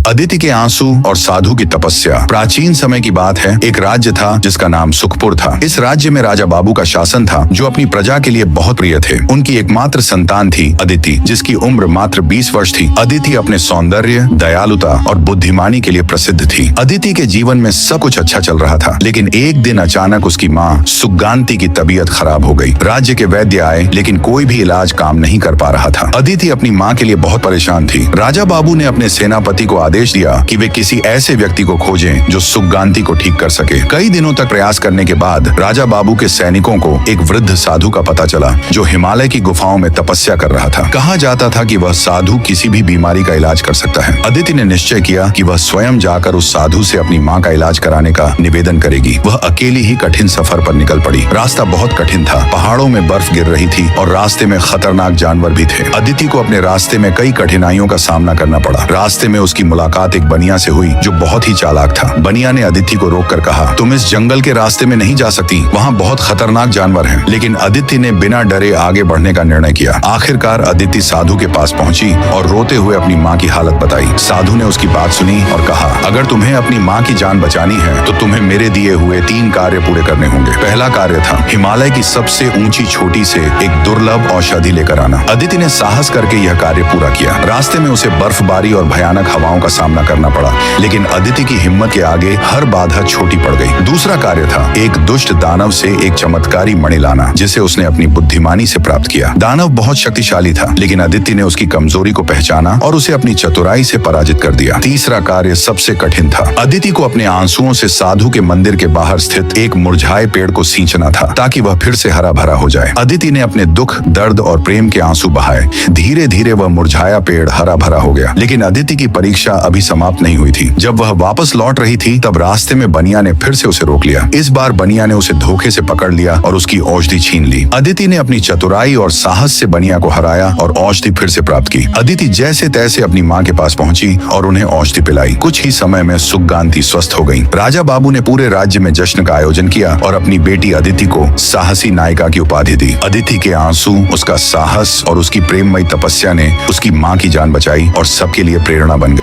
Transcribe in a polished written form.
अदिति के आंसू और साधु की तपस्या। प्राचीन समय की बात है, एक राज्य था जिसका नाम सुखपुर था। इस राज्य में राजा बाबू का शासन था, जो अपनी प्रजा के लिए बहुत प्रिय थे। उनकी एकमात्र संतान थी अदिति, जिसकी उम्र मात्र 20 वर्ष थी। अदिति अपने सौंदर्य, दयालुता और बुद्धिमानी के लिए प्रसिद्ध थी। अदिति के जीवन में सब कुछ अच्छा चल रहा था, लेकिन एक दिन अचानक उसकी माँ सुगांती की तबीयत खराब हो गई। राज्य के वैद्य आए, लेकिन कोई भी इलाज काम नहीं कर पा रहा था। अदिति अपनी माँ के लिए बहुत परेशान थी। राजा बाबू ने अपने सेनापति को आदेश दिया कि वे किसी ऐसे व्यक्ति को खोजें जो सुगांती को ठीक कर सके। कई दिनों तक प्रयास करने के बाद राजा बाबू के सैनिकों को एक वृद्ध साधु का पता चला, जो हिमालय की गुफाओं में तपस्या कर रहा था। कहा जाता था कि वह साधु किसी भी बीमारी का इलाज कर सकता है। अदिति ने निश्चय किया कि वह स्वयं जाकर उस साधु से अपनी माँ का इलाज कराने का निवेदन करेगी। वह अकेली ही कठिन सफर पर निकल पड़ी। रास्ता बहुत कठिन था, पहाड़ों में बर्फ गिर रही थी और रास्ते में खतरनाक जानवर भी थे। अदिति को अपने रास्ते में कई कठिनाइयों का सामना करना पड़ा। रास्ते में उसकी मुलाकात एक बनिया से हुई, जो बहुत ही चालाक था। बनिया ने अदिति को रोककर कहा, तुम इस जंगल के रास्ते में नहीं जा सकती, वहाँ बहुत खतरनाक जानवर हैं। लेकिन अदिति ने बिना डरे आगे बढ़ने का निर्णय किया। आखिरकार अदिति साधु के पास पहुंची और रोते हुए अपनी माँ की हालत बताई। साधु ने उसकी बात सुनी और कहा, अगर तुम्हें अपनी माँ की जान बचानी है तो तुम्हें मेरे दिए हुए 3 कार्य पूरे करने होंगे। पहला कार्य था हिमालय की सबसे ऊंची चोटी से एक दुर्लभ औषधि लेकर आना। अदिति ने साहस करके यह कार्य पूरा किया। रास्ते में उसे बर्फबारी और भयानक हवाओं का सामना करना पड़ा, लेकिन अदिति की हिम्मत के आगे हर बाधा छोटी पड़ गई। दूसरा कार्य था एक दुष्ट दानव से एक चमत्कारी मणि लाना, जिसे उसने अपनी बुद्धिमानी से प्राप्त किया। दानव बहुत शक्तिशाली था, लेकिन अदिति ने उसकी कमजोरी को पहचाना और उसे अपनी चतुराई से पराजित कर दिया। तीसरा कार्य सबसे कठिन था। अदिति को अपने आंसुओं से साधु के मंदिर के बाहर स्थित एक मुरझाए पेड़ को सींचना था, ताकि वह फिर से हरा भरा हो जाए। अदिति ने अपने दुख, दर्द और प्रेम के आंसू बहाए। धीरे धीरे वह मुरझाया पेड़ हरा भरा हो गया। लेकिन अदिति की परीक्षा अभी समाप्त नहीं हुई थी। जब वह वापस लौट रही थी, तब रास्ते में बनिया ने फिर से उसे रोक लिया। इस बार बनिया ने उसे धोखे से पकड़ लिया और उसकी औषधि छीन ली। अदिति ने अपनी चतुराई और साहस से बनिया को हराया और औषधि फिर से प्राप्त की। अदिति जैसे तैसे अपनी माँ के पास पहुंची और उन्हें औषधि पिलाई। कुछ ही समय में सुगांती स्वस्थ हो गई। राजा बाबू ने पूरे राज्य में जश्न का आयोजन किया और अपनी बेटी अदिति को साहसी नायिका की उपाधि दी। अदिति के आंसू, उसका साहस और उसकी प्रेममयी तपस्या ने उसकी माँ की जान बचाई और सबके लिए प्रेरणा बन गई।